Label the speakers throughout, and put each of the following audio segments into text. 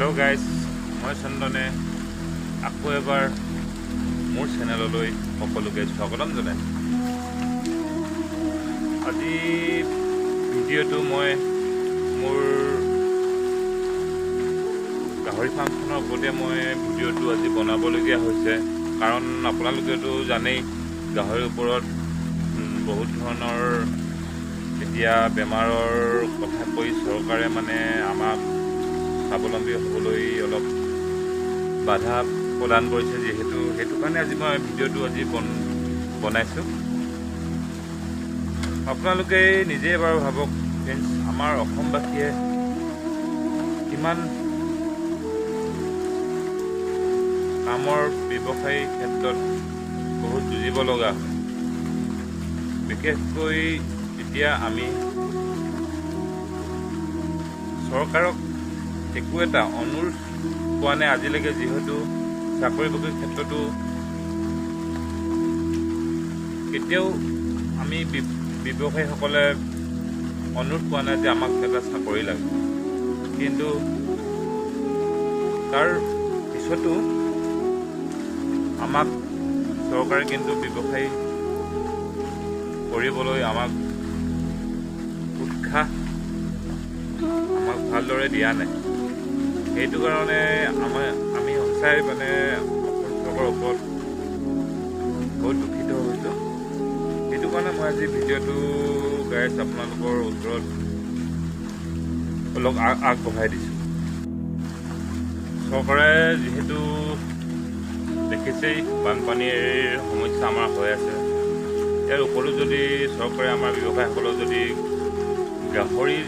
Speaker 1: Hello' guys, মই চন্দনে আকৌ এবাৰ মোৰ চেনেললৈ সকলোকে স্বাগতম জনাইছোঁ। আজি ভিডিঅ'টো মই মোৰ গাহৰি ফাৰ্মখনৰ ওপৰতে মই ভিডিঅ'টো আজি বনাবলগীয়া হৈছে। কাৰণ আপোনালোকেতো জানেই গাহৰিৰ ওপৰত বহুত ধৰণৰ এতিয়া বেমাৰৰ কথা কৈ চৰকাৰে আমাক স্বাৱলম্বী হ'বলৈ অলপ বাধা প্ৰদান কৰিছে, যিহেতু সেইটো কাৰণে আজি মই ভিডিঅ'টো আজি বনাইছোঁ। আপোনালোকে নিজে বাৰু ভাবক ফ্ৰেণ্ডছ, আমাৰ অসমবাসীয়ে কিমান কামৰ ব্যৱসায়ী ক্ষেত্ৰত বহুত যুঁজিব লগা হয়। বিশেষকৈ এতিয়া আমি চৰকাৰক একো এটা অনুৰোধ পোৱা নাই আজিলৈকে, যিহেতু চাকৰি বাকৰিৰ ক্ষেত্ৰতো কেতিয়াও আমি ব্যৱসায়ীসকলে অনুৰোধ পোৱা নাই যে আমাক এটা চাকৰি লাগে। কিন্তু তাৰ পিছতো আমাক চৰকাৰে কিন্তু ব্যৱসায়ী কৰিবলৈ আমাক উৎসাহ ভালদৰে দিয়া নাই। সেইটো কাৰণে আমি সঁচাই অসমৰ ওপৰত বহুত দুখিত হৈছোঁ। সেইটো কাৰণে মই আজি ভিডিঅ'টো গাইজ আপোনালোকৰ ওচৰত অলপ আগবঢ়াই দিছোঁ। চৰকাৰে যিহেতু দেখিছেই বানপানীৰ সমস্যা আমাৰ হৈ আছে, ইয়াৰ উপৰিও যদি চৰকাৰে আমাৰ ব্যৱসায়ীসকলক যদি গাহৰিৰ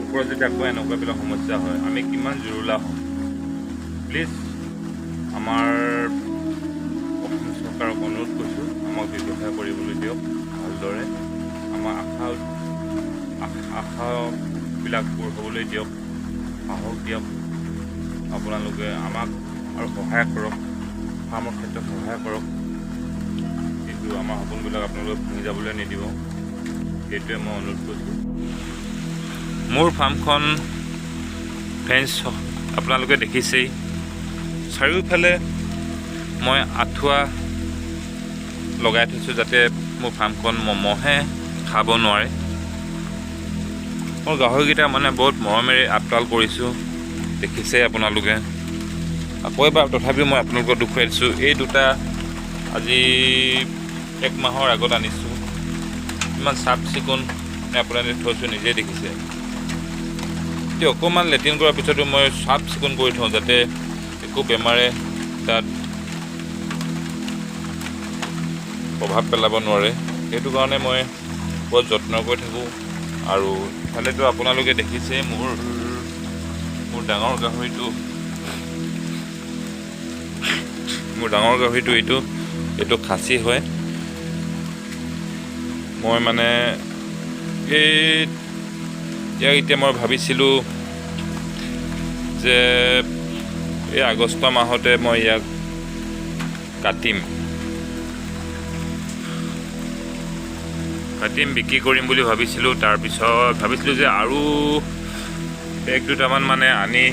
Speaker 1: ওপৰত যদি আকৌ এনেকুৱাবিলাক সমস্যা হয়, আমি কিমান জুৰুলা হ'ম। প্লিজ আমাৰ অসম চৰকাৰক অনুৰোধ কৰিছোঁ, আমাক ব্যৱসায় কৰিবলৈ দিয়ক ভালদৰে, আমাৰ আশাবিলাক পূৰ হ'বলৈ দিয়ক, সাহস দিয়ক। আপোনালোকে আমাক আৰু সহায় কৰক, ফাৰ্মৰ ক্ষেত্ৰত সহায় কৰক, কিন্তু আমাৰ সপোনবিলাক আপোনালোকে ভাঙি যাবলৈ নিদিব, সেইটোৱে মই অনুৰোধ কৰিছোঁ। মোৰ ফাৰ্মখন ফ্ৰেণ্ডছ আপোনালোকে দেখিছেই, চাৰিওফালে মই আঁঠুৱা লগাই থৈছোঁ যাতে মোৰ ফাৰ্মখন মহে খাব নোৱাৰে। মোৰ গাহৰিকেইটা বহুত মৰমেৰে আপডাল কৰিছোঁ, দেখিছেই আপোনালোকে। আকৌ এবাৰ তথাপিও মই আপোনালোকক দেখুৱাই দিছোঁ, এই দুটা আজি 1 মাহৰ আগত আনিছোঁ। ইমান চাফ চিকুণ আপোনালোকে থৈছোঁ, নিজেই দেখিছে। এতিয়া অকণমান লেট্ৰিন কৰাৰ পিছতো মই চাফ চিকুণ কৰি থওঁ যাতে একো বেমাৰে তাত প্ৰভাৱ পেলাব নোৱাৰে। সেইটো কাৰণে মই বৰ যত্ন কৰি থাকোঁ। আৰু ইফালেতো আপোনালোকে দেখিছে মোৰ ডাঙৰ গাহৰিটো এইটো খাচী হয়। মই এতিয়া মই ভাবিছিলোঁ যে এই আগষ্ট মাহতে মই ইয়াক কাটিম বিক্ৰী কৰিম বুলি ভাবিছিলোঁ। তাৰপিছত ভাবিছিলোঁ যে আৰু 1-2টামান আনি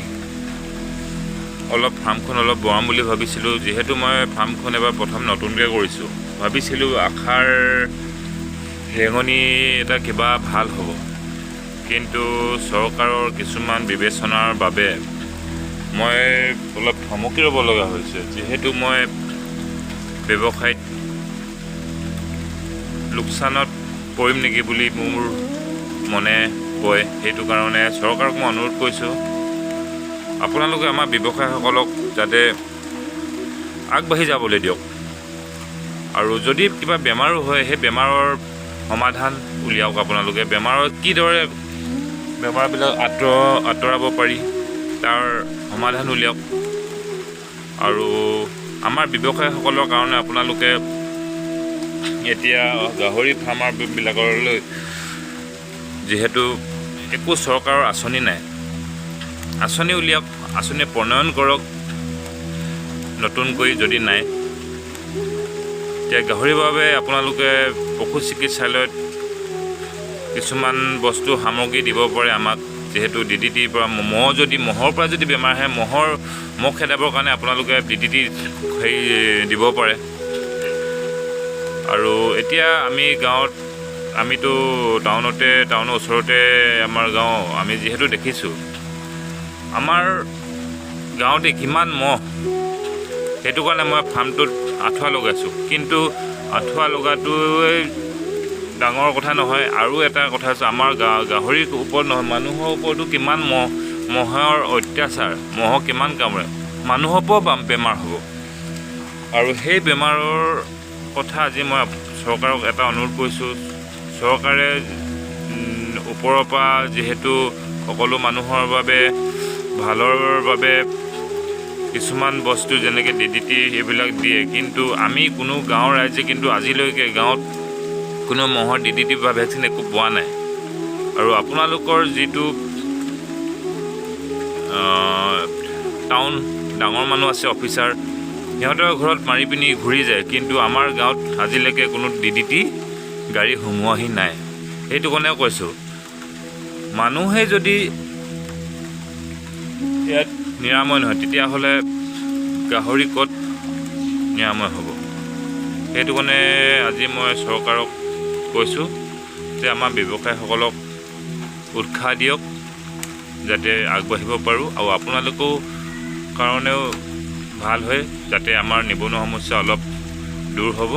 Speaker 1: অলপ ফাৰ্মখন অলপ বঢ়াম বুলি ভাবিছিলোঁ। যিহেতু মই ফাৰ্মখন এবাৰ প্ৰথম নতুনকৈ কৰিছোঁ, ভাবিছিলোঁ আশাৰ ৰেঙনি এটা কিবা ভাল হ'ব। কিন্তু চৰকাৰৰ কিছুমান বিবেচনাৰ বাবে মই অলপ থমকি ৰ'ব লগা হৈছে। যিহেতু মই ব্যৱসায়ত লোকচানত পৰিম নেকি বুলি মোৰ মনে কয়। সেইটো কাৰণে চৰকাৰক মই অনুৰোধ কৰিছোঁ, আপোনালোকে আমাৰ ব্যৱসায়ীসকলক যাতে আগবাঢ়ি যাবলৈ দিয়ক। আৰু যদি কিবা বেমাৰো হয়, সেই বেমাৰৰ সমাধান উলিয়াওক। আপোনালোকে কিদৰে বেমাৰবিলাক আঁতৰাব পাৰি তাৰ সমাধান উলিয়াওক। আৰু আমাৰ ব্যৱসায়ীসকলৰ কাৰণে আপোনালোকে এতিয়া গাহৰি ফাৰ্মাৰবিলাকলৈ যিহেতু একো চৰকাৰৰ আঁচনি নাই, আঁচনি উলিয়াওক, আঁচনি প্ৰণয়ন কৰক নতুনকৈ যদি নাই। এতিয়া গাহৰিৰ বাবে আপোনালোকে পশু চিকিৎসালয়ত কিছুমান বস্তু সামগ্ৰী দিব পাৰে আমাক। যিহেতু DDTৰ পৰা মহৰ পৰা যদি বেমাৰ আহে মহ খেদাবৰ কাৰণে আপোনালোকে DDT হেৰি দিব পাৰে। আৰু এতিয়া আমি গাঁৱত আমিতো টাউনৰ ওচৰতে আমাৰ গাঁও, আমি যিহেতু দেখিছোঁ আমাৰ গাঁৱতে কিমান মহ, সেইটো কাৰণে মই ফাৰ্মটোত আঁঠুৱা লগাইছোঁ। কিন্তু আঁঠুৱা লগাটোৱে ডাঙৰ কথা নহয়, আৰু এটা কথা আছে, আমাৰ গাহৰিৰ ওপৰত নহয়, মানুহৰ ওপৰতো কিমান মহৰ অত্যাচাৰ, মহক কিমান কামুৰে, মানুহৰ পৰাও বেমাৰ হ'ব। আৰু সেই বেমাৰৰ কথা আজি মই চৰকাৰক এটা অনুৰোধ কৰিছোঁ। চৰকাৰে ওপৰৰ পৰা যিহেতু সকলো মানুহৰ বাবে ভালৰ বাবে কিছুমান বস্তু যেনেকৈ DDT এইবিলাক দিয়ে, কিন্তু আমি কোনো গাঁৱৰ ৰাইজে কিন্তু আজিলৈকে গাঁৱত কোনো মহৰ DDT বা ভেকচিন একো পোৱা নাই। আৰু আপোনালোকৰ যিটো টাউন ডাঙৰ মানুহ আছে অফিচাৰ, সিহঁতৰ ঘৰত মাৰি পিনি ঘূৰি যায়, কিন্তু আমাৰ গাঁৱত আজিলৈকে কোনো DDT গাড়ী সোমোৱাহি নাই। সেইটো কাৰণে কৈছোঁ, মানুহে যদি ইয়াত নিৰাময় নহয় তেতিয়াহ'লে গাহৰি ক'ত নিৰাময় হ'ব। সেইটো কাৰণে আজি মই চৰকাৰক কৈছোঁ যে আমাৰ ব্যৱসায়ীসকলক উৎসাহ দিয়ক যাতে আগবাঢ়িব পাৰোঁ, আৰু আপোনালোকেও কাৰণেও ভাল হয় যাতে আমাৰ নিবনুৱা সমস্যা অলপ দূৰ হ'ব।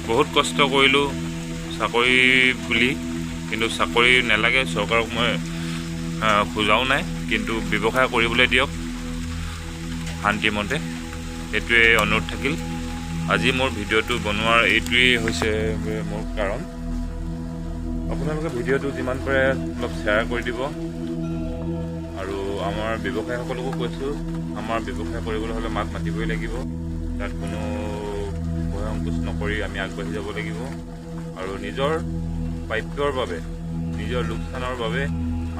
Speaker 1: বহুত কষ্ট কৰিলোঁ চাকৰি বুলি, কিন্তু চাকৰি নালাগে, চৰকাৰক মই খোজাও নাই, কিন্তু ব্যৱসায় কৰিবলৈ দিয়ক শান্তিমতে, সেইটোৱে অনুৰোধ থাকিল। আজি মোৰ ভিডিঅ'টো বনোৱাৰ এইটোৱেই হৈছে মোৰ কাৰণ। আপোনালোকে ভিডিঅ'টো যিমান পাৰে অলপ শ্বেয়াৰ কৰি দিব। আৰু আমাৰ ব্যৱসায়ীসকলকো কৈছোঁ, আমাৰ ব্যৱসায় কৰিবলৈ হ'লে মাত মাতিবই লাগিব, তাত কোনো ভয় সংকোচ নকৰি আমি আগবাঢ়ি যাব লাগিব। আৰু নিজৰ প্ৰাপ্যৰ বাবে, নিজৰ লোকচানৰ বাবে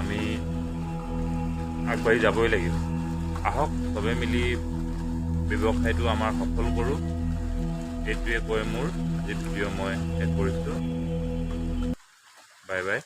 Speaker 1: আমি আগবাঢ়ি যাবই লাগিব। আহক চবে মিলি ব্যৱসায়টো আমাৰ সফল কৰোঁ, এইটোৱে কৈ মোৰ আজি ভিডিঅ' মই শেষ কৰিছোঁ। Bye bye.